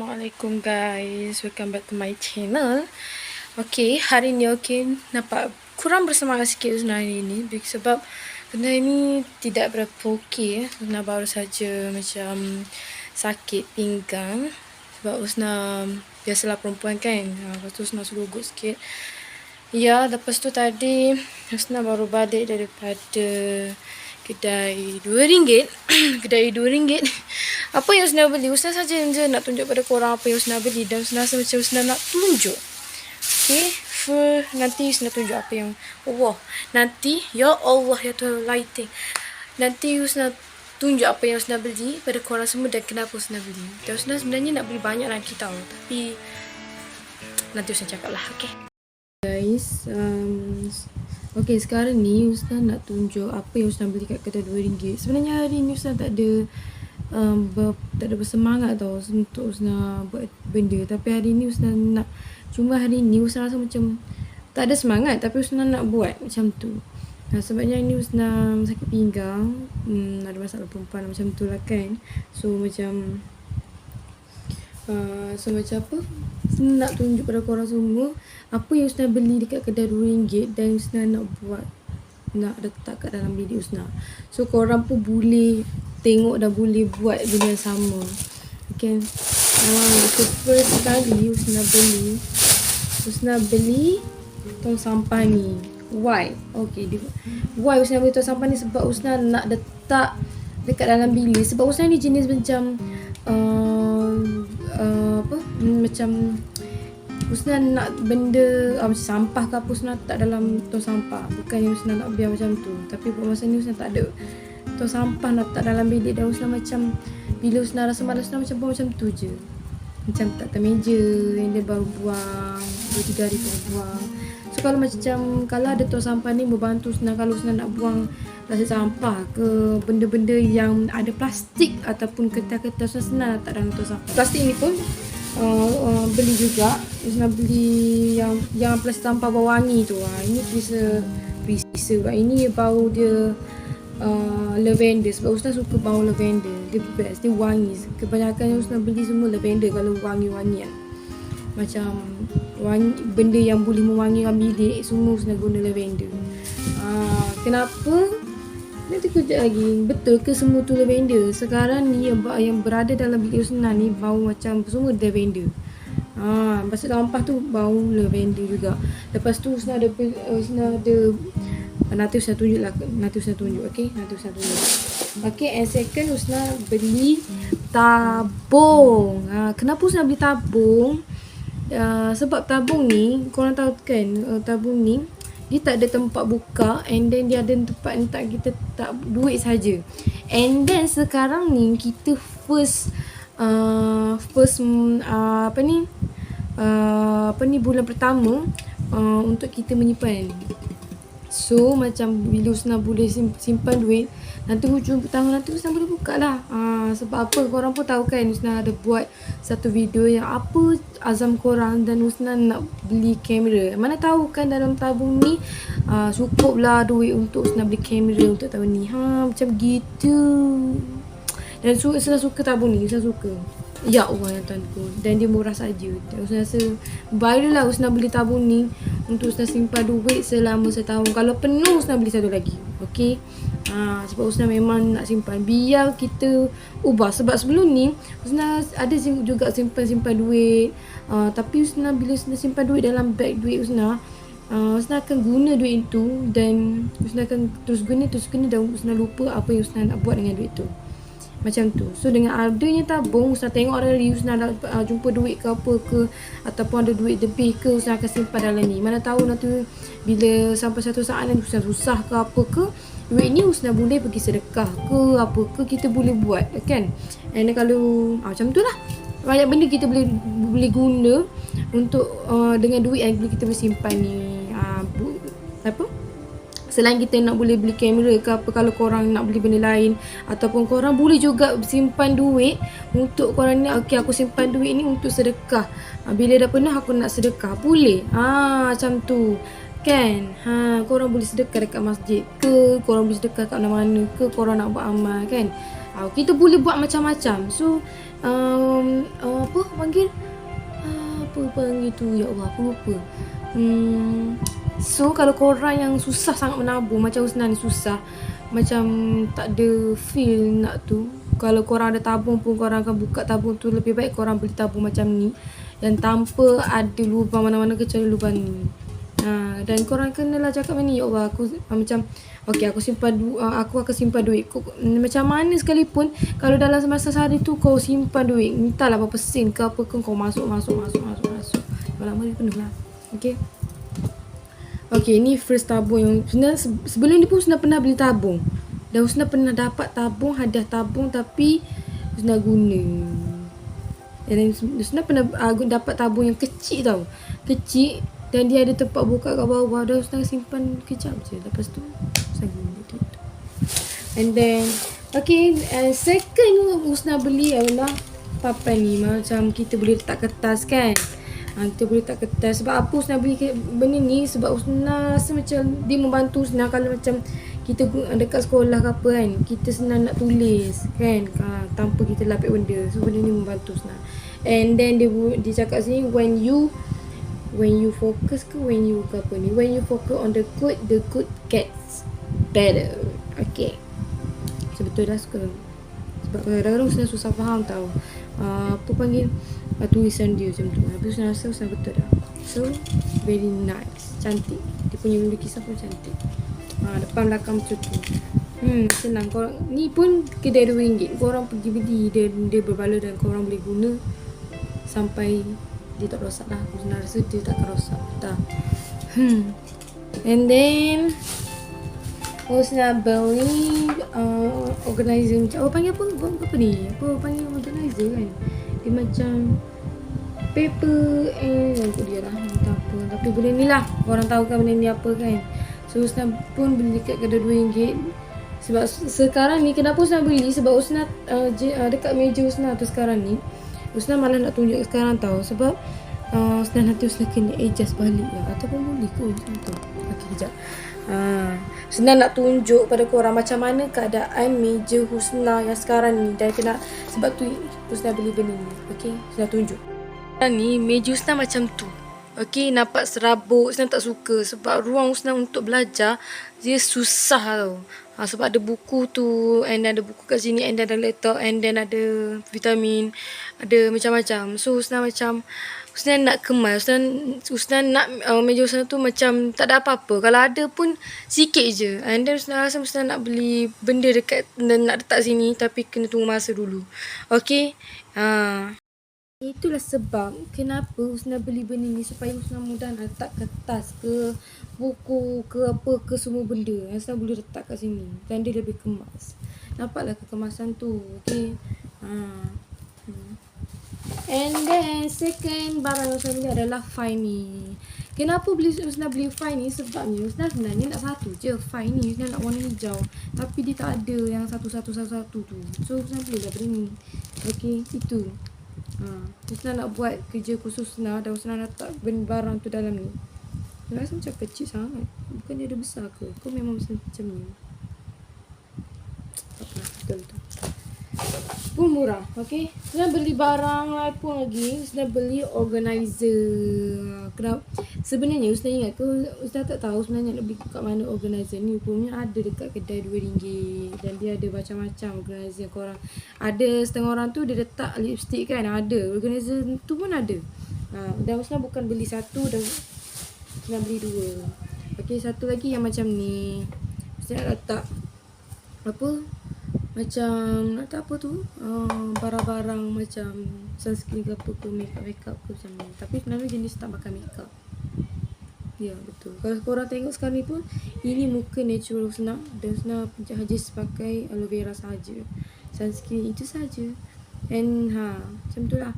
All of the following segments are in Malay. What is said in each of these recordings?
Assalamualaikum guys, welcome back to my channel. Okay, hari ni nampak kurang bersemangat sikit Usna hari ni sebab benda ni tidak berapa okey. Usna baru saja macam sakit pinggang sebab Usna biasalah perempuan kan. Lepas tu Usna serugut sikit. Ya, lepas tu tadi Usna baru balik daripada kedai RM2. Kedai RM2. Apa yang Usna beli? Usna saja je nak tunjuk pada korang apa yang Usna beli. Dan Usna rasa macam Usna nak tunjuk. Okay. Nanti Usna tunjuk apa yang nanti, ya Allah, ya Tuhan, lighting. Nanti Usna tunjuk apa yang Usna beli pada korang semua dan kenapa Usna beli. Dan Usna sebenarnya nak beli banyak lagi tau. Tapi nanti Usna cakap lah. Okay guys, okay, sekarang ni Usna nak tunjuk apa yang Usna beli kat kedai RM2. Sebenarnya hari ni Usna tak ada bersemangat tau untuk Usna buat benda. Tapi hari ni Usna nak, cuma hari ni Usna rasa macam tak ada semangat tapi Usna nak buat macam tu. Sebabnya ni Usna sakit pinggang, ada masalah perempuan macam tu lah kan. So macam apa, nak tunjuk pada korang semua apa yang Usna beli dekat kedai RM2 dan Usna nak buat, nak letak kat dalam bilik Usna. So korang pun boleh tengok dan boleh buat benda yang sama. Okay. So first kali Usna beli tong sampah ni. Why? Okay. Why Usna beli tong sampah ni? Sebab Usna nak letak dekat dalam bilik. Sebab Usna ni jenis macam macam Usna nak benda macam sampah ke apa Usna tak dalam tong sampah. Bukannya Usna nak biar macam tu, tapi buat masa ni Usna tak ada tong sampah nak tak dalam bilik. Dan Usna macam bila Usna rasa malas, Usna macam buat macam tu je. Macam tak atas meja yang dia baru buang 2-3 hari baru buang. So kalau ada tong sampah ni membantu Usna kalau Usna nak buang plastik sampah ke benda-benda yang ada plastik ataupun kertas-kertas, Usna senang letak dalam tong sampah. Plastik ni pun beli juga. Usna beli yang plastik sampah bau wangi tu. Ini Prisa. Ini bau dia lavender. Sebab Usna suka bau lavender. Dia best, dia wangi. Kebanyakan Usna beli semua lavender kalau wangi-wangian. Macam wangi, benda yang boleh mewangikan bilik semua Usna guna lavender. Kenapa? Nanti kejap lagi. Betul ke semua tu lavender? Sekarang ni yang berada dalam bilik Usna ni bau macam semua lavender. Plastik sampah tu bau lavender juga. Lepas tu Usna ada nanti Usna tunjuk. Okay, nanti Usna tunjuk. Okay, and second Usna beli tabung. Kenapa Usna beli tabung? Sebab tabung ni, korang tahu kan, tabung ni dia tak ada tempat buka, and then dia ada tempat letak kita tak duit saja. And then sekarang ni kita first bulan pertama untuk kita menyimpan. So macam bila Usna boleh simpan duit, nanti hujung tahun nanti Usna boleh buka lah. Sebab apa, korang pun tahu kan Usna ada buat satu video yang apa azam korang dan Usna nak beli kamera. Mana tahu kan dalam tabung ni cukup lah duit untuk Usna beli kamera untuk tahun ni. Macam gitu. Dan Usna suka tabung ni, Usna suka. Ya Allah ya Tuhanku. Dan dia murah saja. Dan Usna rasa barulah Usna beli tabung ni untuk Usna simpan duit selama setahun. Kalau penuh Usna beli satu lagi. Okay. Sebab Usna memang nak simpan. Biar kita ubah. Sebab sebelum ni Usna ada juga simpan duit. Tapi bila Usna simpan duit dalam beg duit Usna akan guna duit itu. Dan Usna akan terus guna dan Usna lupa apa yang Usna nak buat dengan duit tu. Macam tu. So dengan adanya tabung, Usna tengok orang ni, Usna nak jumpa duit ke apa ke, ataupun ada duit lebih ke, Usna akan simpan dalam ni. Mana tahu nanti bila sampai satu saat nanti Usna susah ke apa ke, duit ni Usna boleh pergi sedekah ke apa ke, kita boleh buat kan. And kalau macam tu lah, banyak benda kita boleh guna untuk dengan duit yang kita boleh simpan ni. Selain kita nak boleh beli kamera ke apa, kalau korang nak beli benda lain, ataupun korang boleh juga simpan duit untuk korang ni, okay, aku simpan duit ni untuk sedekah. Bila dah penuh aku nak sedekah, boleh. Macam tu kan. Korang boleh sedekah dekat masjid ke, korang boleh sedekah kat mana-mana ke, korang nak buat amal kan. Kita boleh buat macam-macam. So panggil? Apa panggil tu? Ya Allah, aku lupa. So kalau korang yang susah sangat menabung, macam Husna ni susah, macam tak ada feel nak tu, kalau korang ada tabung pun korang akan buka tabung tu, lebih baik korang beli tabung macam ni yang tanpa ada lubang mana-mana kecuali lubang ni. Dan korang kenalah cakap ni, ya Allah, aku macam okey, aku akan simpan duit. Macam mana sekalipun, kalau dalam semasa sehari tu kau simpan duit, entahlah berapa sen ke apa ke, kau masuk. Lama-lama dia penuh lah. Okay, ni first tabung yang sebenarnya sebelum ni pun Husna pernah beli tabung. Dan Husna pernah dapat tabung, hadiah tabung, tapi Husna guna. Dan Husna pernah dapat tabung yang kecil tau. Kecil, dan dia ada tempat buka kat bawah. Dan Husna simpan kejap je. Lepas tu Husna guna tu. And then okay, second Husna beli adalah papan ni. Macam kita boleh letak kertas kan. Kita boleh letak kertas. Sebab apa Husna beli benda ni? Sebab Husna rasa macam dia membantu Husna kalau macam kita dekat sekolah ke apa kan, kita senang nak tulis kan, tanpa kita lapik benda. So benda ni membantu Husna. And then dia cakap sini, when you focus ke when you focus on the good gets better. Okay, so betul dah suka. Sebab kadang-kadang Husna susah faham tau apa panggil tulisan dia macam tu. Habis Husna rasa Husna betul dah. So very nice, cantik. Dia punya lukisan pun cantik. Depan belakang macam tu. Senang. Korang ni pun kedai RM2. Korang pergi beli, dia berbaloi dan korang boleh guna sampai dia tak rosak lah. Husna rasa dia takkan rosak dah. And then Husna beli organizer macam panggil apa ni? Apa panggil organizer kan? Dia macam paper untuk dia lah, entah apa. Tapi benda ni lah, korang tahu kan benda ni apa kan. So Husna pun beli dekat kedai RM2. Sebab sekarang ni kenapa Husna beli? Sebab Husna dekat meja Husna tu sekarang ni, Husna malah nak tunjuk sekarang tau. Sebab nanti Husna kena adjust balik lah. Ataupun boleh ke macam tu. Okay, kejap. Husna nak tunjuk pada korang macam mana keadaan meja Husna yang sekarang ni. Dan sebab tu Husna beli benda ni. Okay, Husna tunjuk. Sekarang ni meja Husna macam tu. Okay, nampak serabut. Husna tak suka. Sebab ruang Husna untuk belajar, dia susah tau. Sebab ada buku tu, and ada buku kat sini, and ada laptop, and then ada vitamin, ada macam-macam. So Husna nak kemas. Husna nak meja Husna tu macam tak ada apa-apa. Kalau ada pun sikit je. And then Husna rasa Husna nak beli benda dekat dan nak letak sini, tapi kena tunggu masa dulu. Okay. Itulah sebab kenapa Husna beli benda ni, supaya Husna mudah nak letak kertas ke, buku ke apa ke, semua benda Husna boleh letak kat sini. Dan dia lebih kemas. Nampaklah kekemasan tu. Okay. And then second barang yang Husna beli adalah file ni. Kenapa Husna beli file ni? Sebabnya Husna sebenarnya nak satu je file ni. Husna nak warna hijau, tapi dia tak ada yang satu-satu tu. So Husna belilah benda ni. Okay, itu Husna nak buat kerja khusus Husna, dan Husna nak letak barang tu dalam ni. Husna rasa macam kecil sangat. Bukan dia ada besar ke? Kau memang macam ni. Apa betul tu. Pun murah. Okay, Husna beli barang lain pun lagi. Husna beli organizer. Sebenarnya Husna ingat ke, Husna tak tahu sebenarnya nak beli kat mana organizer ni. Rupanya ada dekat kedai RM2. Dan dia ada macam-macam organizer. Korang ada setengah orang tu dia letak lipstick kan, ada organizer tu pun ada. Dan Husna bukan beli satu, dan Husna beli dua. Okay, satu lagi yang macam ni. Husna nak letak apa, macam nak letak apa tu, barang-barang macam sunscreen ke apa ke, makeup ke macam ni. Tapi sebenarnya jenis tak pakai makeup. Ya, betul. Kalau korang tengok sekarang ni pun, ini muka natural Husna. Dan Husna hanya pakai aloe vera saja. Sunscreen itu saja. And macam tu lah.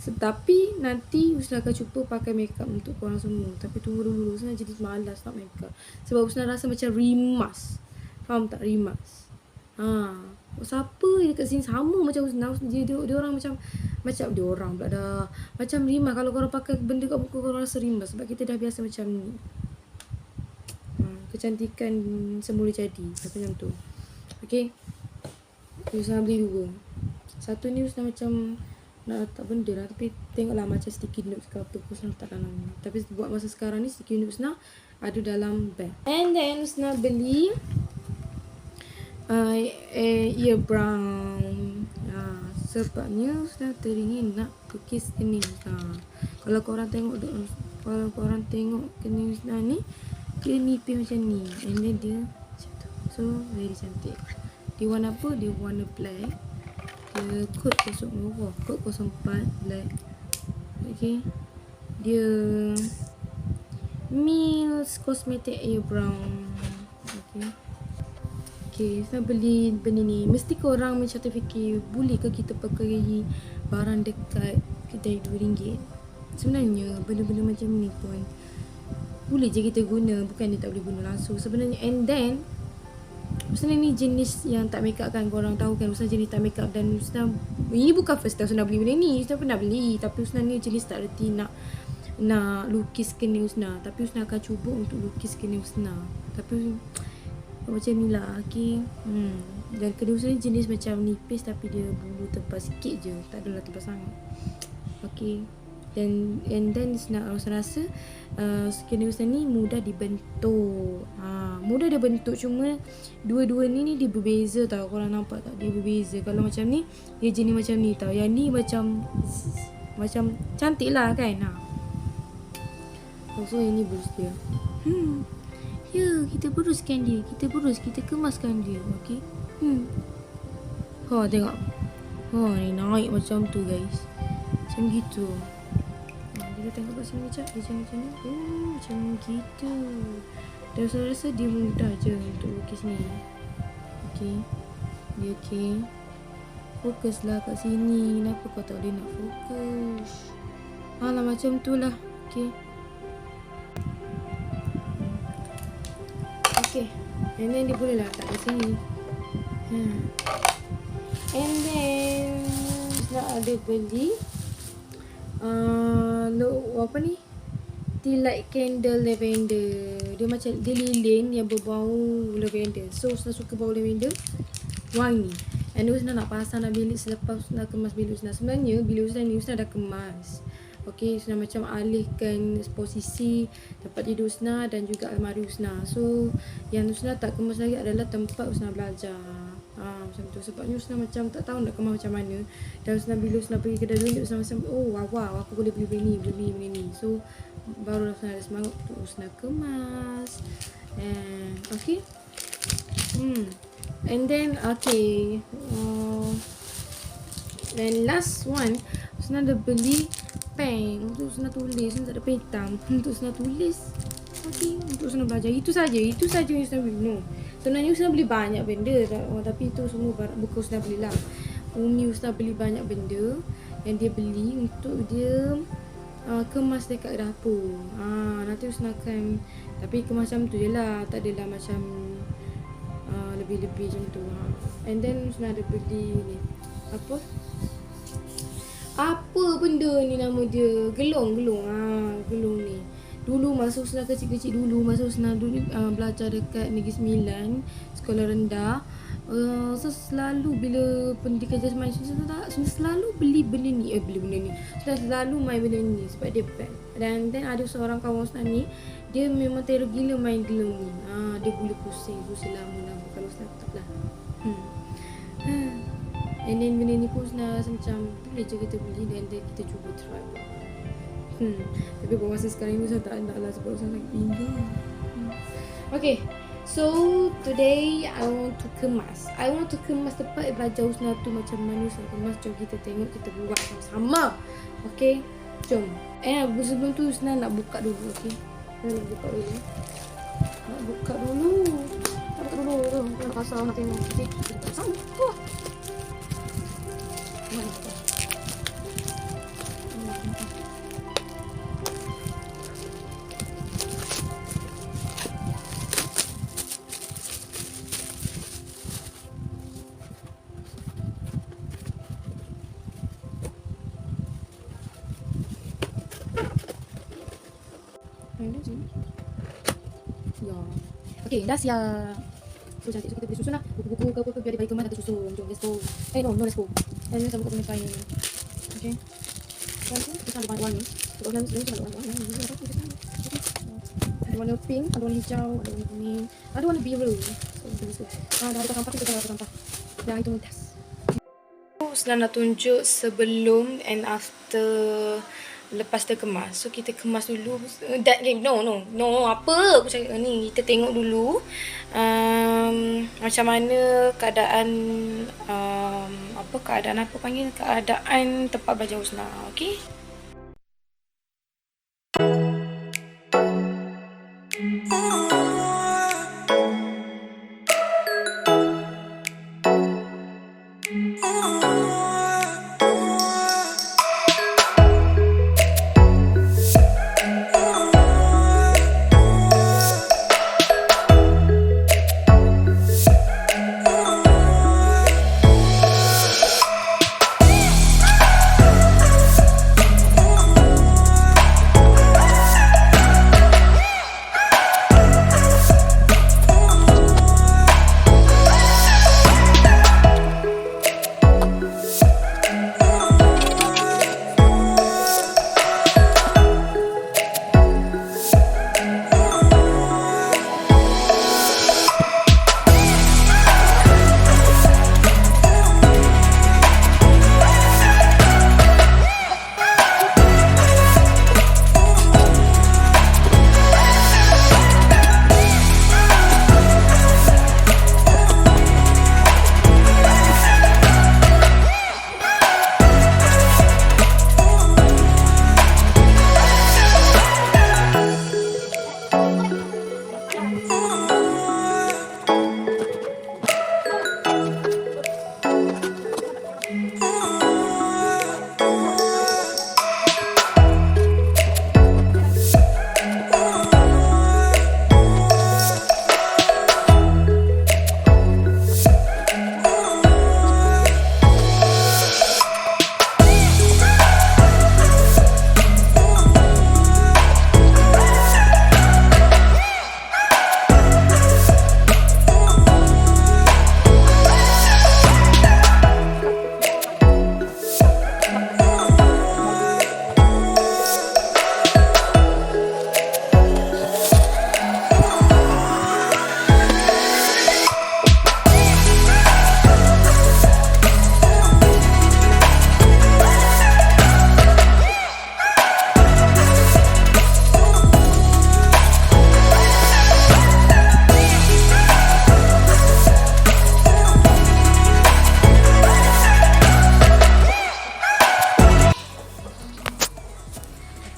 Tapi nanti Husna akan cuba pakai makeup untuk korang semua. Tapi tunggu dulu, Husna jadi malas nak makeup. Sebab Husna rasa macam rimas. Faham tak? Rimas. Siapa dekat sini sama macam Husna. Dia orang macam dia orang pula dah. Macam rimas. Kalau korang pakai benda kat muka, korang rasa rimas. Sebab kita dah biasa macam ni. Kecantikan semula jadi. Macam tu. Okay. Husna beli dua. Satu ni Husna macam nak letak benda lah. Tapi tengoklah macam sticky notes ke apa Husna letak dalam ni. Tapi buat masa sekarang ni sticky notes Husna ada dalam bag. And then Husna beli ear brown. Sebabnya Husna teringin nak lukis kening Husna. Kalau korang tengok kening Husna ni, dia nipis macam ni. And then dia macam tu. So very cantik. Dia warna apa? Dia warna black. Dia kod 04, kod 04 black. Okay. Dia Mills Cosmetic Ear Brown. Okay, saya beli benda ni. Mesti korang macam terfikir, boleh ke kita pakai barang dekat kedai RM2? Sebenarnya benda-benda macam ni pun boleh je kita guna, bukan dia tak boleh guna langsung sebenarnya. And then Husna ni jenis yang tak make up kan, korang tahu kan Husna jenis tak make up. Dan Husna, ini bukan first time Husna beli benda ni, Husna pernah beli. Tapi Husna ni jenis tak reti nak lukis kening Husna. Tapi Husna akan cuba untuk lukis kening Husna. Tapi macam ni lah, okay. Dan kening Husna ni jenis macam nipis, tapi dia bulu tebal sikit je, tak adalah tebal sangat. Okay. And then Husna rasa kening Husna ni mudah dibentuk. Mudah dia bentuk, cuma dua-dua ni dia berbeza tau. Korang nampak tak? Dia berbeza. Kalau macam ni, dia jenis macam ni tau. Yang ni macam cantik lah kan. So yang ni berus dia. Ya, kita beruskan dia. Kita kemaskan dia. Okay. Tengok. Ni naik macam tu guys. Macam gitu. Kita tengok kat sini sekejap. Dia macam ni. Macam gitu. Dan saya rasa dia mudah je untuk lukis ni. Okay. Dia okay. Fokuslah kat sini. Kenapa kau tak boleh nak fokus? Alah macam tu lah. Okay. Okay. And then dia boleh lah letak kat sini. And then nak ada beli apa ni, tea light candle lavender. Dia macam, dia lilin yang berbau lavender. So Husna suka bau lavender, wangi. And Husna nak pasang dalam bilik selepas Husna kemas bilik Husna. Sebenarnya bilik Husna ni Husna dah kemas. Okay, Husna macam alihkan posisi tempat tidur Husna dan juga almari Husna. So yang Husna tak kemas lagi adalah tempat Husna belajar. Macam tu. Sebabnya Husna macam tak tahu nak kemas macam mana. Dan Husna bila Husna pergi kedai dulu, Husna macam wow, aku boleh beli benda ni. So baru Husna ada semangat untuk Husna kemas. Okay. And then okay. And last one, Husna ada beli pen untuk Husna tulis. Husna tak ada pen hitam untuk Husna tulis. Okay, untuk Husna belajar. Itu saja yang Husna beli. No. Sebenarnya Husna beli banyak benda, tapi itu semua bukan Husna belilah. Umi Husna beli banyak benda yang dia beli untuk dia kemas dekat dapur. Nanti Husna akan, tapi kemas macam tu je lah, tak adalah macam lebih-lebih macam tu. And then Husna ada beli ni, apa benda ni nama dia, gelong ni. Dulu masa Husna kecil-kecil dulu, masa Husna dulu belajar dekat Negeri Sembilan, sekolah rendah, so selalu bila pendidikan jasmani Husna selalu beli benda ni. Husna selalu main benda ni sebab dia best. Dan then ada seorang kawan Husna ni, dia memang teruk gila main gelong ni. Dia boleh pusing lama-lama kalau Husna tak lah. And then benda ni pun Husna macam boleh je kita beli dan kita cuba try. Tapi buat masa sekarang ni Husna tak nak lah sebab Husna sangat pindah. Okay, so today I want to kemas tempat belajar Husna tu macam mana Husna kemas. Jom kita tengok, kita buat sama-sama. Okay, jom. Sebelum tu Husna nak buka dulu. Okay, nak buka dulu. Nak pasang, nak tengok. Okay, kita pasang. Okay, dah siap. So cantik. So kita boleh susun lah buku-buku ke apa biar dia bagi kemas nanti susun. Jom, let's go. No, let's go. And then kita buka punya kain. Okay. Nanti kita ada warna-warni. Untuk nanti kita ada warna-warni. Ada warna pink, ada warna hijau, ada warna kuning, ada warna biru. Ada sampah kita ada sampah. Yang itu mudah. Senang nak tunjuk sebelum and after lepas dia kemas. So kita kemas dulu. Apa aku cakap ni? Kita tengok dulu macam mana keadaan keadaan tempat belajar Husna. Okey.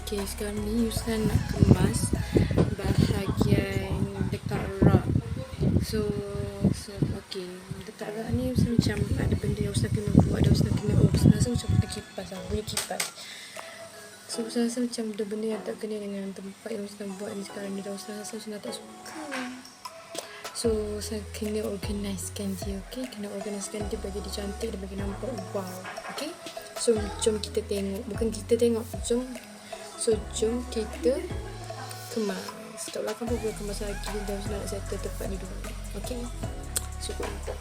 Okay, sekarang ni Yusna nak kemas bahagian dekat rak. So okay, dekat rak ni Yusna macam ada benda yang Yusna kena buat, ada Yusna kena Yusna rasa macam ada kipas lah, bunyi kipas. So Yusna rasa macam ada benda yang tak kena dengan tempat yang Yusna buat ni sekarang ni, dan Yusna rasa Yusna tak suka. So saya kena organisekan dia, okay? Kena organisekan dia bagi dia cantik dan bagi nampak wow, okay? So jom kita tengok, bukan kita tengok, jom kita kemas. Tak belakang pun boleh kemas lagi, dan Yusna nak settle tempat ni dulu, okay? So kita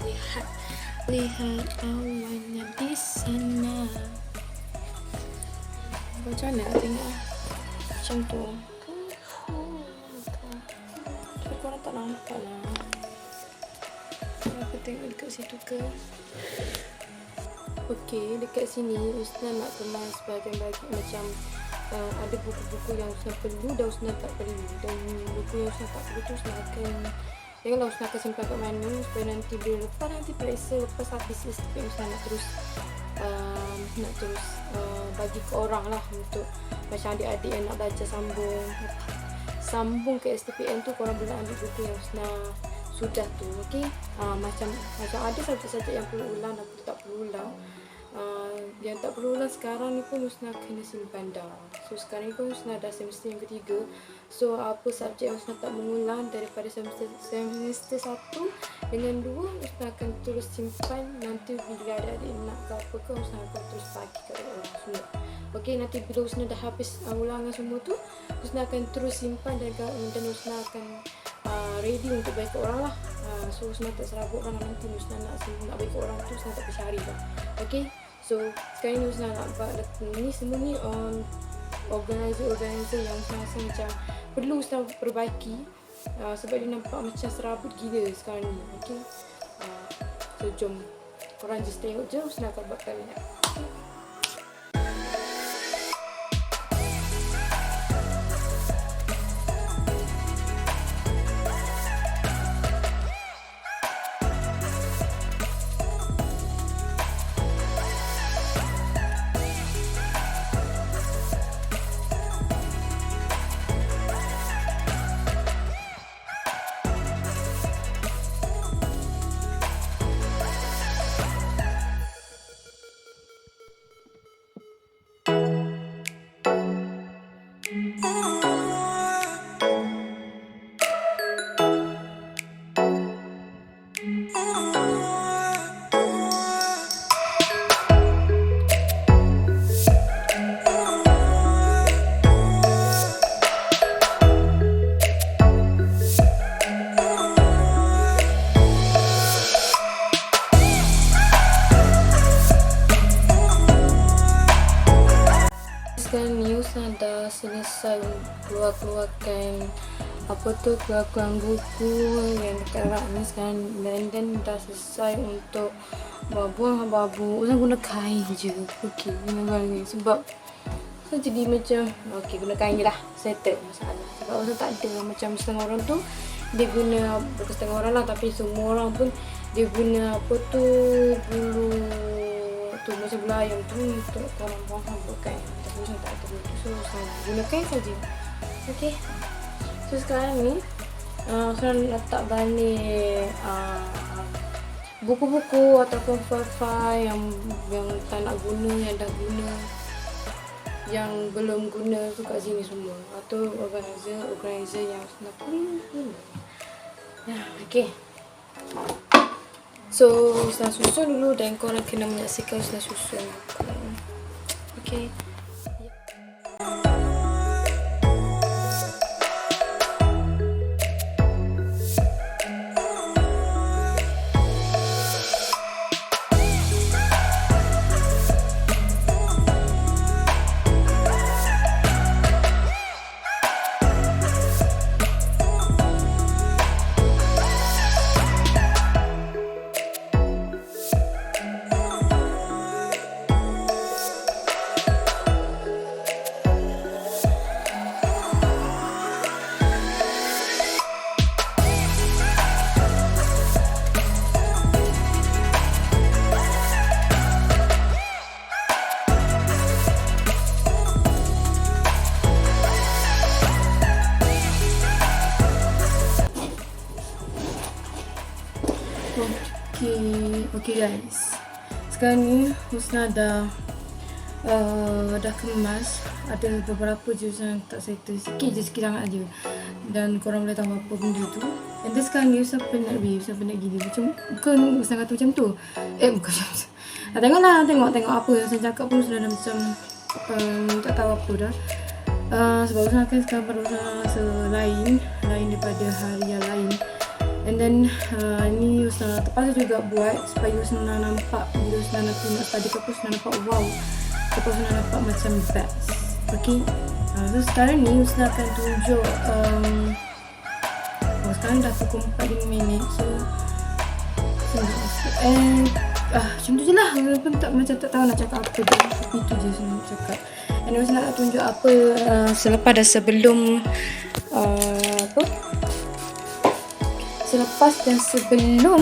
lihat awannya di sana. Macam mana nak tengok macam tu? Tapi korang tak nampak lah. Aku tengok dekat situ ke? Okey, dekat sini Yusna nak kemas bahagian-bahagian macam ada buku-buku yang Yusna perlu dan Yusna tak perlu. Dan buku yang Yusna tak perlu tu Yusna akan tengoklah Yusna akan simpan kat mana supaya nanti bila nanti periksa lepas habis STPM Yusna nak terus bagi ke orang lah, untuk macam adik-adik yang nak belajar sambung ke STPM tu, korang boleh ambil buku yang Yusna sudah tu, okey. Macam ada subjek-subjek yang perlu ulang dan tak perlu ulang. Yang tak perlu ulang sekarang ni pun Yusna kena simpan dah. So sekarang ni pun Yusna dah semester yang ketiga. So apa subjek yang Yusna tak mengulang daripada semester 1 dengan 2 Yusna akan terus simpan. Nanti bila adik-adik nak ke apa ke, Yusna akan terus bagi ke orang semua. Okey, nanti bila Yusna dah habis ulangan semua tu, Yusna akan terus simpan dan Yusna akan ready untuk bagi ke orang lah. So Yusna tak serabut kan, nanti Yusna nak bagi ke orang tu Yusna tak bercari lah. Okey. So sekarang ni Husna nak buat ni semua ni organizer yang Husna rasa macam perlu Husna perbaiki, sebab dia nampak macam serabut gila sekarang ni. Okay, so jom korang just tengok je Husna akan buat kali ni. Sekarang ni Husna dah selesai keluarkan keluarkan buku yang dekat rak ni sekarang, dan dah selesai untuk buang abu-abu. Husna guna kain je. Okey, guna kain sebab Husna jadi macam guna kain je lah, settle masalah. Sebab Husna tak ada macam setengah orang tu dia guna, bukan setengah orang lah tapi semua orang pun dia guna bulu tu macam bulu ayam tu untuk korang buang rambut kan. Tapi Husna tak ada tu, so Husna guna kain saja. Okay, so sekarang ni Husna letak balik buku-buku ataupun file-file yang tak nak guna, yang dah guna, yang belum guna tu kat sini semua, atau organizer yang Husna pun guna. Okay, so Husna susun dulu dan korang kena menyaksikan Husna susun. Okay. Okay guys, sekarang ni Husna dah kemas. Ada beberapa je Husna tak settle, sikit sangat aja, dan korang boleh tahu apa benda tu. And then sekarang ni Husna penat gila, macam bukan Husna kata macam tu, bukan macam tu. Tengok apa yang Husna cakap pun Husna dah macam tak tahu apa dah. Sebab Husna kan sekarang pada Husna rasa lain daripada hari yang lain. And then ni Husna terpaksa juga buat supaya Husna nampak, bila Husna nak study ke apa, Husna nampak wow, lepas Husna nampak macam best. Okay, so sekarang ni Husna akan tunjuk sekarang dah pukul 4:05 minit. So macam tu je lah. Walaupun macam tak tahu nak cakap apa je, tapi itu je Husna nak cakap. And Husna nak tunjuk apa selepas dan sebelum selepas dan sebelum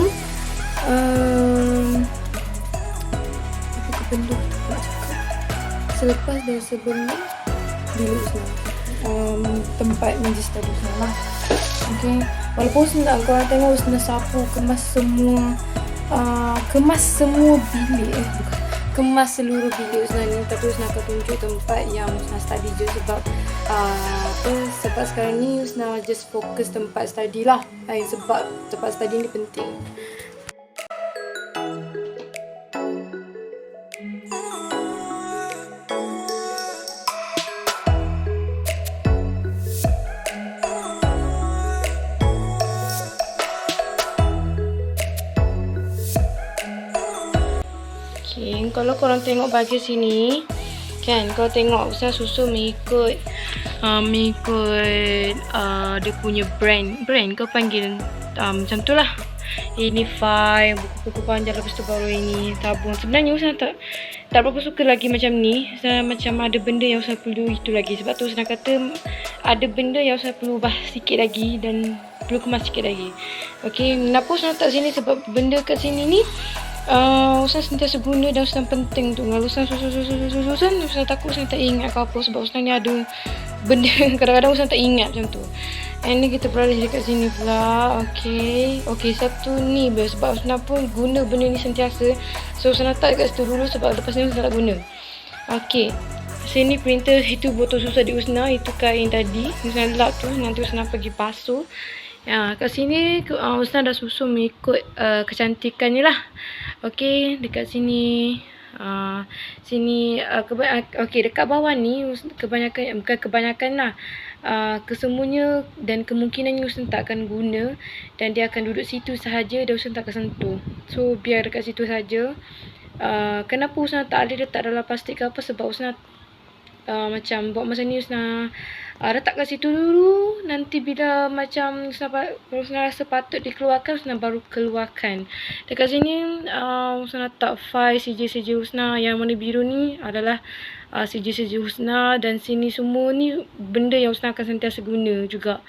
selepas dan sebelum bilik Husna, tempat majlis study Husna lah. Okay, walaupun Husna korang tengok Husna sapu kemas semua bilik, kemas seluruh bilik Husna ni, tapi Husna akan tunjuk tempat yang Husna study je. Sebab sekarang ni Husna just fokus tempat study lah, sebab tempat study ni penting. kalau korang tengok bahagian sini kan, kalau tengok Usna susun mengikut dia punya brand kau panggil macam tu lah. Ini file, buku-buku panjang, lepas tu baru ini tabung. Sebenarnya Usna tak berapa suka lagi macam ni. Usna macam ada benda yang Usna perlu itu lagi. Sebab tu Usna kata ada benda yang Usna perlu ubah sikit lagi dan perlu kemas sikit lagi. Okay, kenapa Usna letak sini? Sebab benda kat sini ni Usna sentiasa guna dan Usna penting tu. Kalau Usna susun, Usna takut Usna tak ingat ke apa. Sebab Usna ni ada benda kadang-kadang Usna tak ingat macam tu. And ni kita beralih dekat sini pula. Okay, satu ni sebab Usna pun guna benda ni sentiasa. So Usna letak dekat situ dulu sebab lepas ni Usna tak guna. Okay, sini printer, itu botol susu di Usna, itu kain tadi Usna lap tu, nanti Usna pergi basuh. Kat sini Usna dah susun mengikut kecantikannya lah. Okay, dekat sini dekat bawah ni kebanyakan lah kesemuanya dan kemungkinannya Usna tak akan guna dan dia akan duduk situ sahaja dan Usna tak akan sentuh. So biar dekat situ saja. Kenapa Usna tak boleh letak dalam plastik ke apa? Sebab Usna macam buat masa ni Usna letak kat situ dulu. Nanti bila macam Usna rasa patut dikeluarkan, Usna baru keluarkan. Dekat sini Usna letak file CJ Usna. Yang warna biru ni adalah CJ Usna. Dan sini semua ni benda yang Usna akan sentiasa guna juga.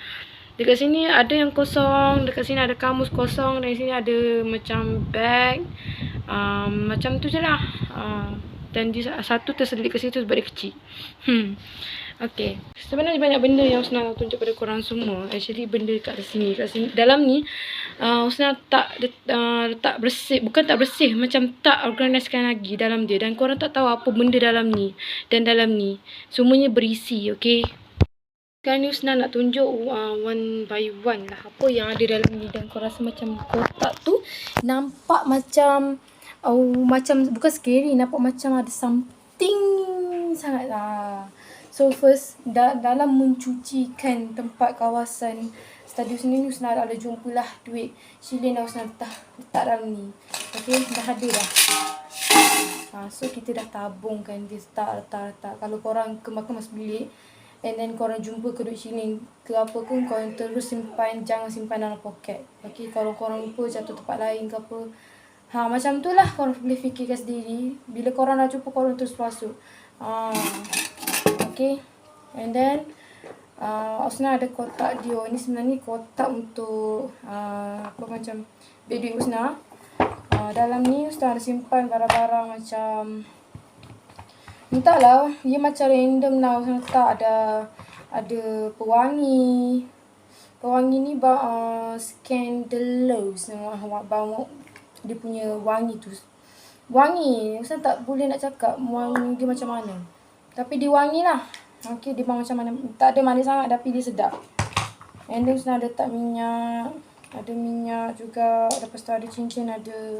Dekat sini ada yang kosong, dekat sini ada kamus kosong, dan sini ada macam bag. Macam tu je lah. Dan satu terselit ke situ sebab dia kecil. Okay, sebenarnya banyak benda yang Usna nak tunjuk pada korang semua. Actually benda kat sini dalam ni Usna tak letak bersih, bukan tak bersih, macam tak organisekan lagi dalam dia. Dan korang tak tahu apa benda dalam ni. Dan dalam ni semuanya berisi. Okay, sekarang ni Usna nak tunjuk one by one lah apa yang ada dalam ni. Dan korang rasa macam kotak tu nampak macam macam bukan scary, nampak macam ada something sangat lah. So first, dalam mencucikan tempat kawasan studio sini ni Usna ada jumpalah duit shilling dah Usna letak dalam ni. Okay, dah ada dah. So kita dah tabungkan dia, letak. Kalau korang kemas bilik and then korang jumpa ke duit shilling ke apa pun, korang terus simpan, jangan simpan dalam poket. Okay, kalau korang lupa jatuh tempat lain ke apa, macam tu lah, korang boleh fikirkan sendiri. Bila korang dah jumpa, korang terus masuk. Okay, and then Usna ada kotak dia. Ini sebenarnya kotak untuk macam beg duit Usna. Dalam ni Usna ada simpan barang-barang macam, entahlah, dia macam random lah. Usna letak ada pewangi ni Scandalous nama dia punya wangi tu. Wangi Usna tak boleh nak cakap wangi dia macam mana, tapi dia wangi lah. Okay, dia macam mana, tak ada manis sangat tapi dia sedap. And then Usna ada letak minyak, ada minyak juga. Lepas tu ada cincin, ada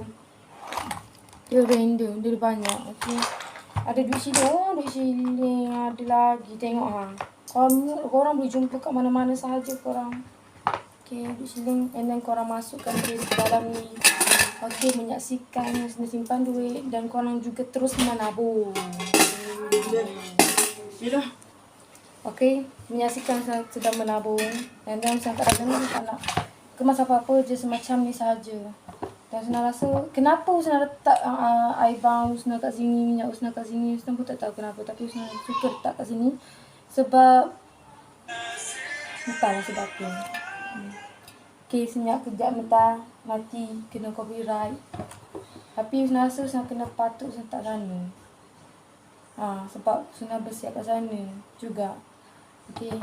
dia random, dia banyak. Okay, ada duit shilling, ada lagi. Tengok korang boleh jumpa kat mana-mana sahaja korang. Okay, duit shilling. And then korang masukkan dia ke dalam ni. Okay, menyaksikan Usna simpan duit dan korang juga terus menabung. Okay, menyaksikan sedang menabung. Dan Usna tak ada ni, tak nak kemas apa-apa je, semacam ni sahaja. Dan Usna rasa kenapa Usna letak air bang Usna kat sini, minyak Usna kat sini, Usna pun tak tahu kenapa, tapi Usna suka letak kat sini sebab entahlah sebab apa. Okay, senyap kejap mati kena copyright. Tapi Usna rasa Usna patut Usna letak sana. Sebab Usna bersiap kat sana juga. Okay,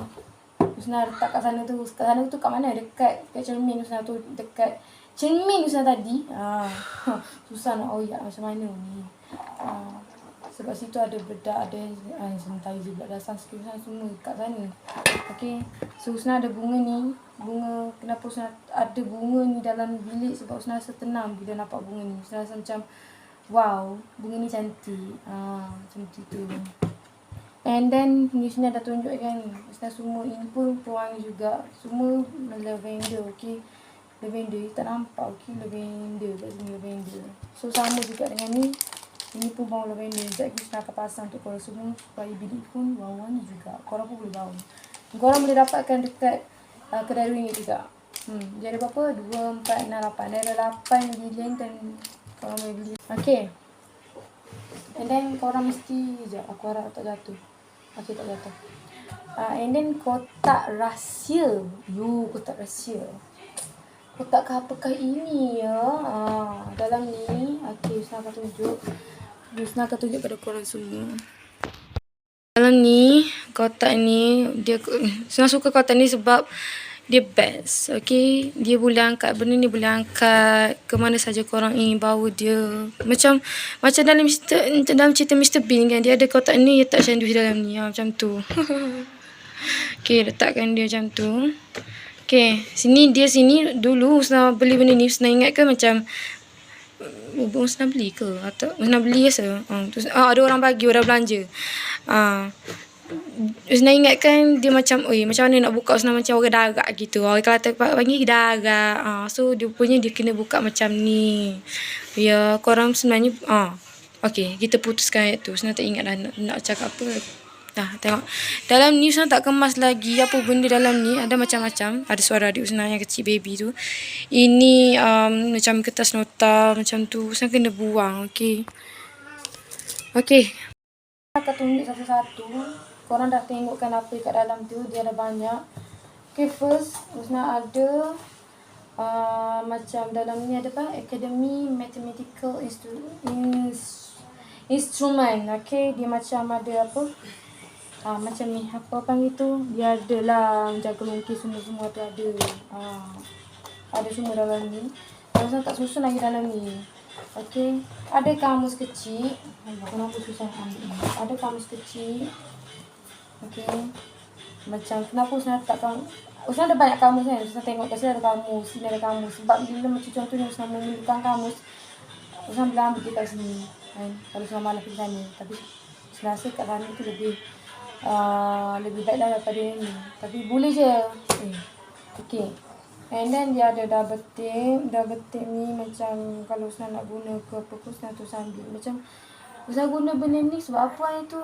Usna letak kat sana tu. Kat sana tu kat mana? Dekat cermin Usna tu. Dekat cermin Usna tadi. Susah nak oyak macam mana ni. Sebab situ ada bedak, ada sanitizer pula dah, sunscreen semua kat sana. Okay, so Usna ada bunga ni. Bunga, kenapa Usna ada bunga ni dalam bilik? Sebab Usna rasa tenang bila nampak bunga ni. Usna rasa macam wow, bunga ni cantik. Cantik tu. And then di sini ada tunjuk kan, Usna semua ini pun pewangi juga. Semua lavender. Okay, lavender tak nampak. Okay, lavender kat sini, lavender. So sama juga dengan ni. Ini pun bawang lavender. Sekejap lagi Husna akan pasang untuk korang semua supaya bilik pun wangi juga. Korang pun boleh bau. Korang boleh dapatkan dekat kedai ring juga. Dia ada berapa? 2, 4, 6, 8. Dia ada 8 bilion dan korang boleh beli. Okay. And then korang mesti... Sekejap, aku harap tak jatuh. Okay, tak jatuh. And then kotak rahsia. Kotak rahsia. Kotak apakah ini ya? Dalam ni, okay, Husna akan tunjuk. Husna akan tunjuk pada korang semua. Dalam ni, kotak ni, Husna suka kotak ni sebab dia best. Okay, dia boleh angkat, benda ni boleh angkat ke mana saja korang ingin bawa dia. Macam dalam cerita Mr. Bean kan, dia ada kotak ni, dia letak sandwich dalam ni. Macam tu. Okay, letakkan dia macam tu. Okay, sini dulu Husna beli benda ni, Husna ingat ke macam Husna beli ke? Atau Husna beli rasa? Ada orang bagi, orang belanja. Husna ingat kan dia macam, macam mana nak buka? Husna macam orang darat gitu. Orang Kelantan panggil darat. So, dia kena buka macam ni. Ya, korang sebenarnya, okay, kita putuskan ayat tu. Husna tak ingat dah nak cakap apa. Tengok. Dalam ni Husna tak kemas lagi apa benda dalam ni. Ada macam-macam. Ada suara adik Husna yang kecil baby tu. Ini macam kertas nota macam tu. Husna kena buang. Okay. Aku tunjuk satu-satu. Korang dah tengok kan apa kat dalam tu. Dia ada banyak. Okay, first Husna ada macam dalam ni ada apa? Academy Mathematical Instrument. Okay. Dia macam ada apa? Macam ni, apa panggil tu? Dia ada lah, jaga longkis semua tu ada. Ada semua dalam ni. Husna tak susun lagi dalam ni. Okay. Ada kamus kecil. Kenapa susah ambil ni? Ada kamus kecil. Okay. Macam, kenapa Husna tak kamus? Husna ada banyak kamus kan? Husna tengok kat sini ada kamus, sini ada kamus. Sebab bila macam contohnya Husna memerlukan kamus, Husna boleh ambil dia kat sini. Kan? Kalau Husna malas pergi sana. Tapi Husna rasa kat sana tu lebih baik lah daripada ni. Tapi boleh je. Okay. And then dia ada double tape. Double tape ni macam kalau Husna nak guna ke apa ke, Husna tu ambil. Macam Husna guna benda ni sebab apa itu?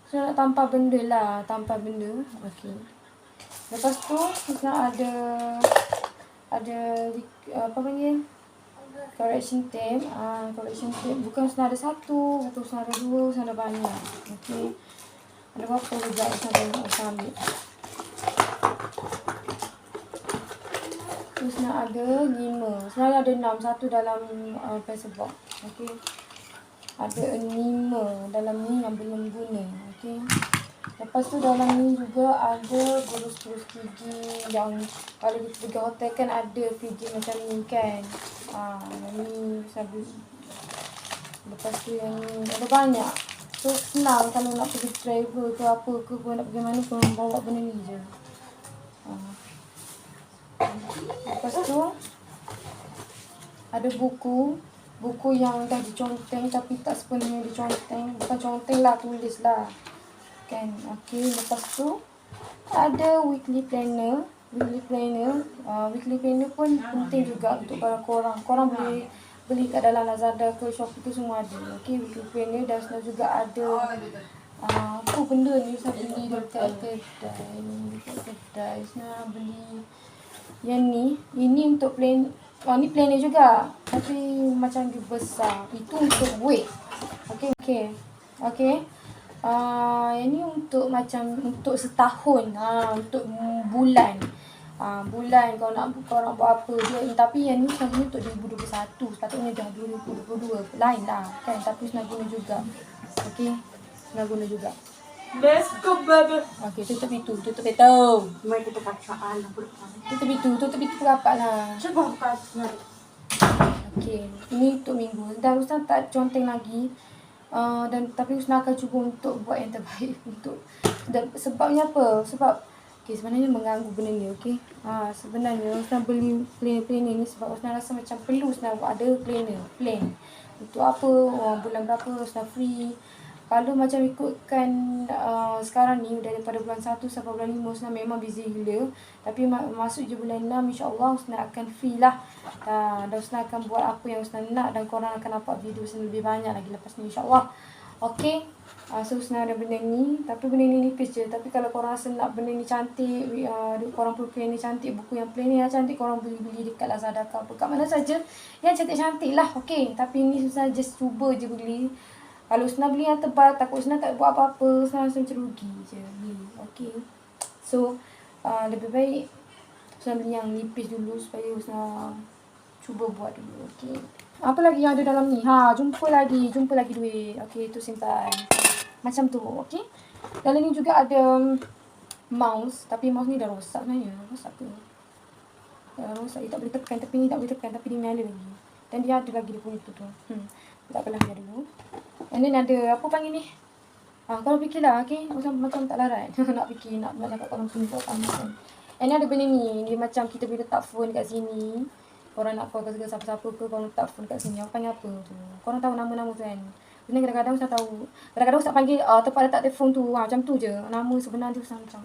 Husna nak tampal benda lah. Tampal benda. Okay. Lepas tu Husna ada apa panggil? Correction tape. Correction tape. Bukan Husna ada satu. Husna ada 2. Husna ada banyak. Okay. Ada berapa juga Husna ambil. Husna ada 5. Husna ada 6. Satu dalam pencil box. Okay. Ada 5 dalam ni yang belum guna. Okay. Lepas tu dalam ni juga ada gurus-gurus gigi yang kalau kita pergi hotel kan ada gigi macam ni kan. Yang ni Husna. Lepas tu yang ni ada banyak. So senang kalau nak pergi travel ke apa ke, kau nak pergi mana kau bawa benda ni je. Lepas tu ada buku yang dah diconteng tapi tak sepenuhnya diconteng. Bukan conteng lah, tulis lah kan. Okay. Lepas tu ada weekly planner. Weekly planner pun penting juga untuk korang boleh beli kat dalam Lazada ke Shopee tu semua ada. Okay, weekly planner. Dan Husna juga ada apa benda ni Husna beli dekat kedai. Husna beli yang ni. Ini untuk plan. Ni planner juga. Tapi macam dia besar. Itu untuk weight. Okay. Yang ni untuk macam untuk setahun. Untuk bulan. Bulan kau nak buat apa dia. Tapi yang ni sebenarnya untuk 2021. Sepatutnya dah 2022. Lain lah kan. Tapi Husna guna juga. Okay. Husna guna juga. Let's go, baby. Okay, tutup pintu. Mai kita kacaan. Tutup pintu rapat lah. Cuba buka. Okay. Ini untuk minggu. Dan Husna tak conteng lagi. Tapi Husna akan cuba untuk buat yang terbaik untuk. Sebabnya apa? Sebab sebenarnya mengganggu benda ni. Okay. Sebenarnya Husna beli planner ni sebab Husna rasa macam perlu Husna ada plan. Untuk apa? Bulan berapa Husna free. Kalau macam ikutkan sekarang ni daripada bulan 1 sampai bulan 5 Husna memang busy gila. Tapi masuk je bulan 6 insya-Allah Husna akan free lah. Dan Husna akan buat apa yang Husna nak dan korang akan nampak video Husna lebih banyak lagi lepas ni insya-Allah. Okay. So Husna ada benda ni. Tapi benda ni nipis je. Tapi kalau korang rasa nak benda ni cantik, korang perlu plan ni cantik, buku yang plan ni yang cantik, korang boleh beli dekat Lazada ke apa, kat mana saja yang cantik-cantik lah. Okay. Tapi ni Husna just cuba je beli. Kalau Husna beli yang tebal, takut Husna tak buat apa-apa, Husna rasa macam rugi je beli. Okay. So, lebih baik Husna beli yang nipis dulu supaya Husna cuba buat dulu. Okay. Apa lagi yang ada dalam ni? Jumpa lagi duit. Okay, tu simpan. Macam tu, okay. Dalam ni juga ada mouse. Tapi mouse ni dah rosak sebenarnya. Rosak ke? Dah rosak. Dia tak boleh tekan. Tapi ni tak boleh tekan. Tapi dia nyala lagi. Dan dia ada lagi dia punya tu. Tak apalah, dia dulu. And then ada, apa panggil ni? Korang fikirlah, okay? Macam tak larat. Nak fikir, nak cakap korang sini, korang kan. And then ada benda ni. Dia macam kita boleh letak phone kat sini. Korang nak call ke siapa-siapa ke, korang letak phone kat sini. Apa panggil apa tu? Korang tahu nama-nama tu kan? Sebenarnya kadang-kadang saya tahu. Kadang-kadang saya panggil tempat letak telefon tu. Macam tu je. Nama sebenar dia macam.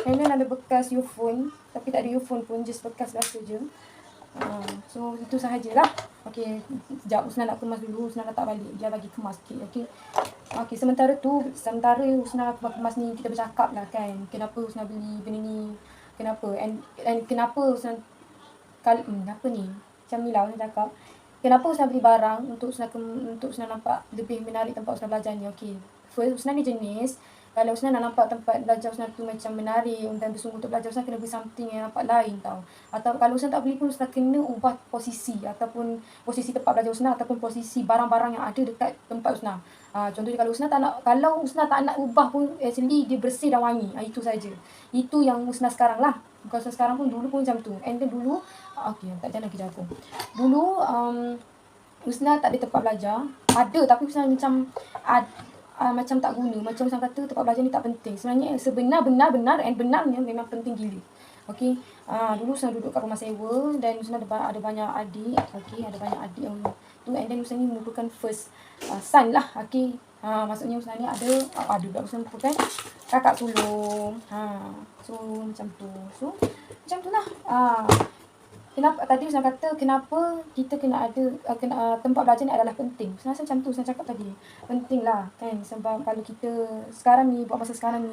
And then ada bekas earphone. Tapi tak ada earphone pun. Just bekas biasa je. So itu sahajalah. Okay, sekejap Husna nak kemas dulu. Husna letak balik. Dia bagi kemas sikit. Okay, sementara Husna kemas ni, kita bercakap lah kan. Kenapa Husna beli benda ni, kenapa and kenapa Husna apa ni, macam ni lah Husna cakap. Kenapa Husna beli barang untuk Husna nampak lebih menarik tempat Husna belajar ni. Okay, first Husna ni jenis, kalau Husna nak nampak tempat belajar Husna tu macam menarik dan bersungguh untuk belajar, Husna kena beli something yang nampak lain tau. Atau kalau Husna tak beli pun, Husna kena ubah posisi. Ataupun posisi tempat belajar Husna, ataupun posisi barang-barang yang ada dekat tempat Husna. Contohnya kalau Husna tak nak ubah pun, actually dia bersih dan wangi. Itu saja. Itu yang Husna sekarang lah. Bukan Husna sekarang pun, dulu pun macam tu. And then dulu, okay, tak jalan kerja aku. Dulu, Husna tak ada tempat belajar. Ada, tapi Husna macam macam tak guna. Macam Husna kata tempat belajar ni tak penting. Sebenarnya benar and benarnya memang penting gila. Okay. Dulu Husna duduk kat rumah sewa dan Husna ada banyak adik. Okay, ada banyak adik yang tu. And then Husna ni merupakan first son lah. Okay. Maksudnya Husna ni ada Husna merupakan kakak sulung. So macam tu. So macam tu lah. Kenapa tadi Husna kata kenapa kita kena ada tempat belajar ni adalah penting. Husna rasa macam tu Husna cakap tadi. Penting lah kan. Sebab kalau kita sekarang ni, buat masa sekarang ni,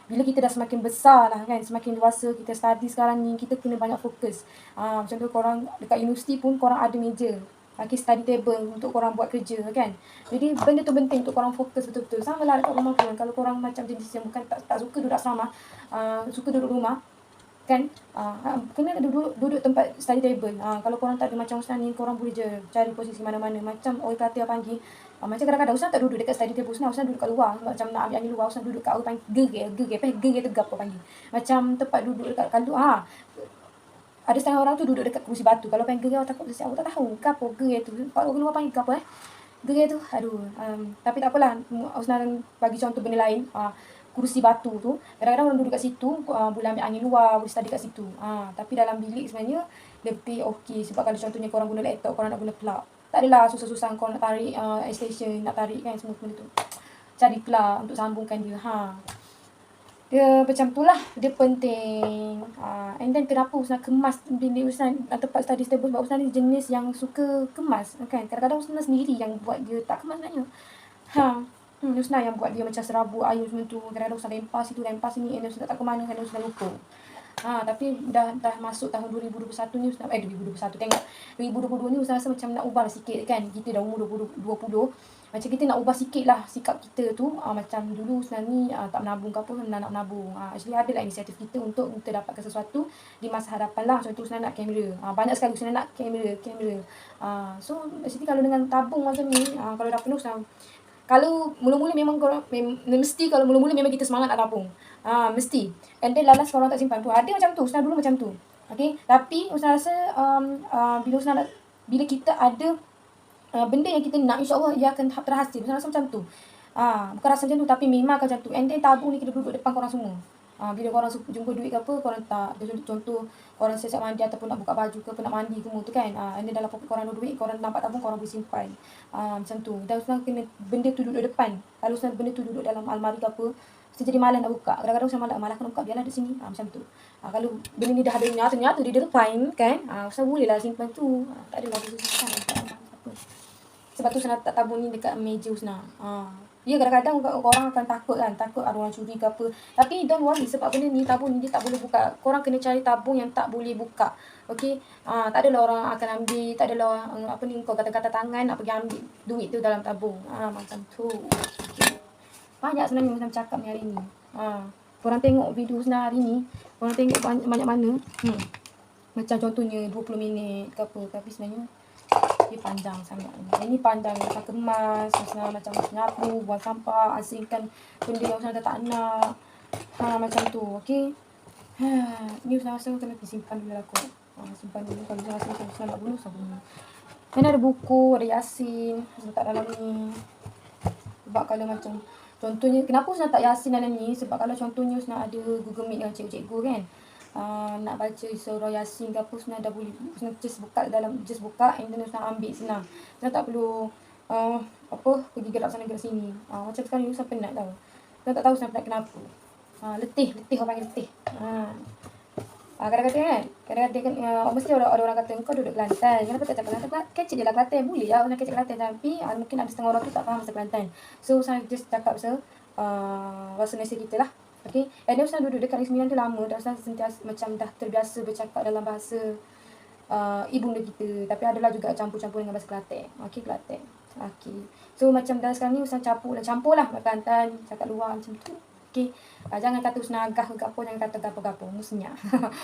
bila kita dah semakin besar lah kan, semakin dewasa, kita study sekarang ni, kita kena banyak fokus. Macam tu korang dekat universiti pun korang ada meja. Okay, study table untuk korang buat kerja kan. Jadi benda tu penting untuk korang fokus betul-betul. Sama lah dekat rumah pun. Kalau korang macam jenis yang bukan tak suka duduk asrama, suka duduk rumah kan, kena duduk tempat study table. Kalau korang tak ada macam Husna ni, korang boleh je cari posisi mana-mana. Macam orang kata panggil, macam kadang-kadang Husna tak duduk dekat study table Husna duduk kat luar. Macam nak ambil angin luar, Husna duduk kat orang panggil gerge tegap apa panggil. Macam tempat duduk dekat kalau ada setengah orang tu duduk dekat kerusi batu. Kalau panggil gerge, takut aku tak tahu ke apa gerge tu. Kalau orang luar panggil ke apa gerge tu. Tapi tak apalah, Husna bagi contoh benda lain. Kursi batu tu, kadang-kadang orang duduk kat situ, boleh ambil angin luar, boleh study kat situ. Tapi dalam bilik sebenarnya lebih okey. Sebab kalau contohnya korang guna laptop, korang nak guna plug, tak adalah susah-susah korang nak tarik extension, nak tarik kan semua benda tu. Cari plug untuk sambungkan dia. Dia macam tu lah, dia penting. And then kenapa Husna kemas bilik Husna tempat study table? Sebab Husna ni jenis yang suka kemas kan. Kadang-kadang Husna sendiri yang buat dia tak kemas sebenarnya. Husna yang buat dia macam serabut air semua tu. Kadang-kadang Husna lempar sini, and Husna tak ke mana, kadang Husna lupa. Tapi dah masuk tahun 2021 ni Husna 2021 tengok 2022 ni Husna rasa macam nak ubah sikit kan. Kita dah umur 20. Macam kita nak ubah sikit lah sikap kita tu. Macam dulu Husna ni tak menabung ke apa, Husna nak menabung. Actually ada lah inisiatif kita untuk kita dapatkan sesuatu di masa hadapan lah. Contoh Husna nak kamera. Banyak sekali Husna nak kamera. So actually kalau dengan tabung macam ni, kalau dah penuh Husna, kalau mula-mula memang mesti, kalau mula-mula memang kita semangat nak tabung. Mesti. And then lalas korang tak simpan tu. Ada macam tu. Husna dulu macam tu. Okay. Tapi Husna rasa bila kita ada benda yang kita nak, insyaAllah ia akan terhasil. Husna rasa macam tu. Bukan rasa macam tu, tapi memang akan macam tu. And then tabung ni kita duduk depan korang semua. Bila korang jumpa duit ke apa, korang tak. Contoh korang siap mandi ataupun nak buka baju ke, nak mandi semua tu kan. Ini dalam poket korang ada duit, korang nampak tabung, korang boleh simpan. Macam tu. Dan Usna kena benda tu duduk depan. Kalau Usna benda tu duduk dalam almari ke apa, Usna jadi malas nak buka. Kadang-kadang Usna malas nak buka, biarlah di sini. Macam tu. Kalau benda ni dah ada nyata-nyata di depan kan, Usna bolehlah simpan tu. Tak adalah susah kan. Apa. Sebab tu Usna tak tabung ni dekat meja Usna. Ya, kadang-kadang orang akan takut kan, takut ada orang curi ke apa. Tapi don't worry, sebab benda ni, tabung ni dia tak boleh buka. Korang kena cari tabung yang tak boleh buka. Okay, tak adalah orang akan ambil, tak adalah kau kata-kata tangan nak pergi ambil duit tu dalam tabung. Macam tu. Okay. Banyak sebenarnya Usna cakap ni hari ni. Korang tengok video Usna hari ni, korang tengok banyak mana. Macam contohnya 20 minit ke apa, tapi sebenarnya dia panjang sangat. Ini panjang macam kemas, macam nyapu, buang sampah, asingkan benda yang Usna dah tak nak. Macam tu, okey. Ni Usna rasa kena simpan dulu lah kot. Simpan dulu. Kalau Usna rasa Usna nak bunuh, Usna bunuh. Dan ada buku, ada Yasin letak dalam ni. Sebab kalau macam contohnya, kenapa Usna tak Yasin dalam ni? Sebab kalau contohnya Usna ada Google Meet dengan cikgu-cikgu kan, nak baca surah Yasin ke apa, Usna dah boleh, Usna just buka and then Usna ambil senang. Usna tak perlu pergi gerak sana gerak sini. Macam sekarang ni Usna penat tau. Usna tak tahu Usna penat kenapa. Letih orang panggil letih. Kadang-kadang kan, mesti ada orang kata kau duduk Kelantan, kenapa tak cakap Kelantan? Kecil je lah Kelantan, boleh lah Usna kecil Kelantan, tapi mungkin ada setengah orang tu tak faham bahasa Kelantan. So Usna just cakap bahasa Malaysia kita lah. Okay, and then Usna duduk dekat Negeri Sembilan tu lama, dan Usna sentiasa macam dah terbiasa bercakap dalam bahasa ibunda kita. Tapi adalah juga campur-campur dengan bahasa Kelantan. Okay, Kelantan. Okay, so macam dah sekarang ni Usna campur lah Kelantan, cakap luar macam tu. Okay, jangan kata Usna agah ke apa, jangan kata gapo-gapo, musnya.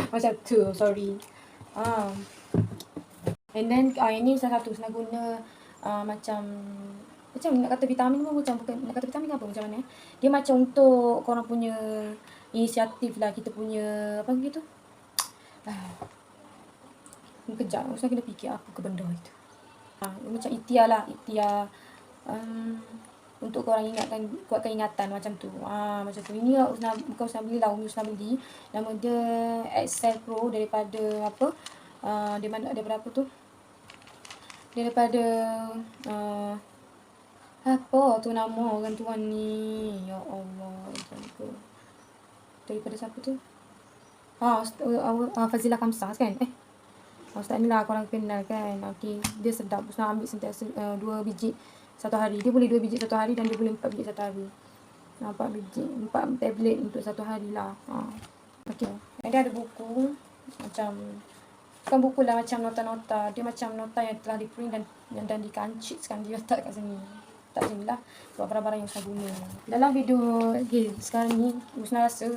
Macam tu, sorry. And then ini salah satu Usna guna macam nak kata vitamin pun bukan nak kata vitamin apa macam mana. Dia macam untuk korang punya inisiatif lah, kita punya apa gitu. Kejap, Usna kena fikir apa ke benda itu. Macam ikhtiar lah, untuk korang kuatkan ingatan macam tu. Macam tu. Ini bukan Usna beli lah, Usna beli. Nama dia Excel Pro daripada apa? Daripada apa tu? Daripada apa tu nama orang tuan ni? Ya Allah, daripada siapa tu? Fazilah Kamsah kan? Ustaz ni lah korang kenal kan? Okay, dia sedap. Usna ambil sentiasa 2 biji satu hari. Dia boleh 2 biji satu hari dan dia boleh 4 biji satu hari. 4 biji, 4 tablet untuk satu hari lah. Okay. Dia ada buku macam, bukan buku lah, macam nota-nota. Dia macam nota yang telah di-print dan dikancitkan, dia letak kat sini. Tak sini lah. Buat barang-barang yang Usna guna. Dalam video sekarang ni, Usna rasa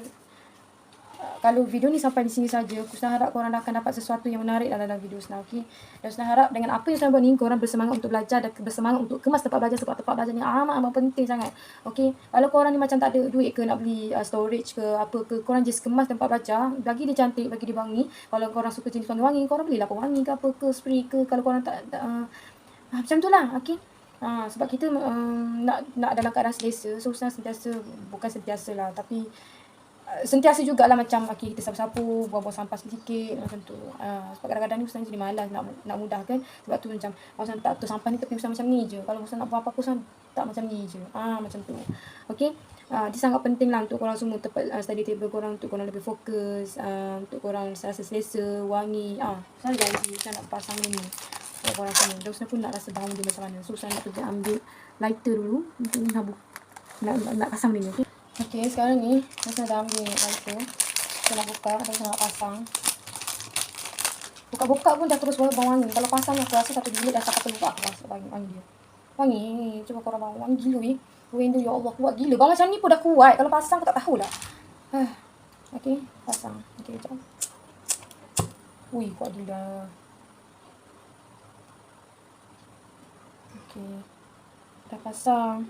kalau video ni sampai di sini saja, Usna harap korang akan dapat sesuatu yang menarik dalam video Usna. Okay? Dan Usna harap dengan apa yang Usna buat ni, korang bersemangat untuk belajar dan bersemangat untuk kemas tempat belajar, sebab tempat belajar ni amat penting sangat. Okay? Kalau korang ni macam tak ada duit ke nak beli storage ke apa ke, korang just kemas tempat belajar, bagi dia cantik, bagi dia wangi. Kalau korang suka jenis wangi-wangi, korang belilah pewangi ke apa ke, spray ke. Kalau korang tak macam tu lah. Okay? Sebab kita nak dalam keadaan selesa. So Usna bukan sentiasa lah, tapi sentiasa jugalah macam kita sapu-sapu, buang-buang sampah sedikit macam tu. Sebab kadang-kadang ni Usna jadi malas nak mudahkan. Sebab tu macam Usna tak tu sampah ni tapi Usna macam ni je. Kalau Usna nak buang apa-apa, Usna tak macam ni je. Macam tu. Okay, dia sangat penting lah untuk korang semua, tempat study table korang, untuk korang lebih fokus, untuk korang rasa selesa, wangi. Sorry guys, Usna nak pasang ni korang semua. Dan Usna pun nak rasa bau dia macam mana. So Usna nak pergi ambil lighter dulu untuk nak pasang ni. Okay, sekarang ni Usna dah ambil lighter. Usna nak buka dan Usna nak pasang. Buka-buka pun dah terus bau wangi. Kalau pasang aku rasa satu bilik dah sampai keluar. Aku rasa wangi dia. Wangi. Cuba korang bau wangi gila window, ya Allah, kuat gila. Bau macam ni pun dah kuat. Kalau pasang aku tak tahulah. Okay, pasang. Okay, jom. Ui, kuat gila. Okay, dah pasang.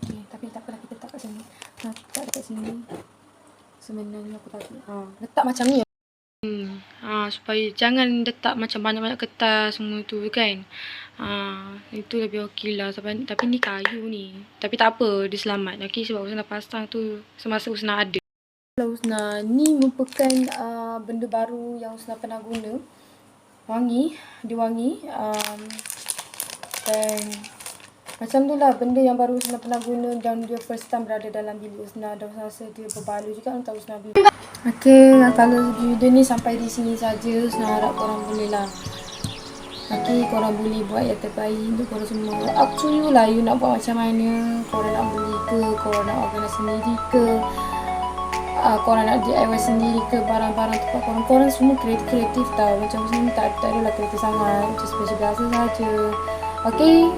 Okay, tapi tak apalah, kita letak kat sini. Letak dekat sini. Sebenarnya aku tak letak macam ni. Supaya jangan letak macam banyak-banyak kertas semua tu kan. Itu lebih okey lah. Tapi ni kayu ni. Tapi tak apa, dia selamat. Okey, sebab Husna pasang tu semasa Husna ada. Kalau Husna, ni merupakan benda baru yang Husna pernah guna. Wangi, dia wangi. Dan macam tu lah benda yang baru Husna pernah guna dan dia first time berada dalam bilik Husna. Dan Husna rasa dia berbaloi juga untuk Husna bilik. Okay, kalau video ni sampai di sini saja. Husna harap korang boleh lah. Okay, korang boleh buat yang terbaik untuk korang semua. Up to you lah, you nak buat macam mana. Korang nak beli ke, korang nak organize sendiri ke, korang nak DIY sendiri ke, barang-barang tempat korang. Korang semua kreatif tau. Macam Husna tak adalah kreatif sangat. Macam biasa-biasa saja. Okay,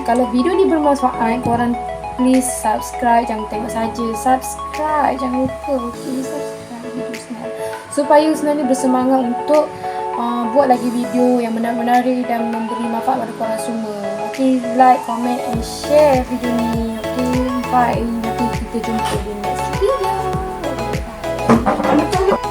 kalau video ni bermanfaat, korang please subscribe. Jangan tengok saja, subscribe. Jangan lupa, okay, subscribe video Husna. Supaya Husna ni bersemangat untuk buat lagi video yang menarik dan memberi manfaat pada korang semua. Okay, like, comment and share video ni. Okay, bye. Nanti kita jumpa di next video. Bye.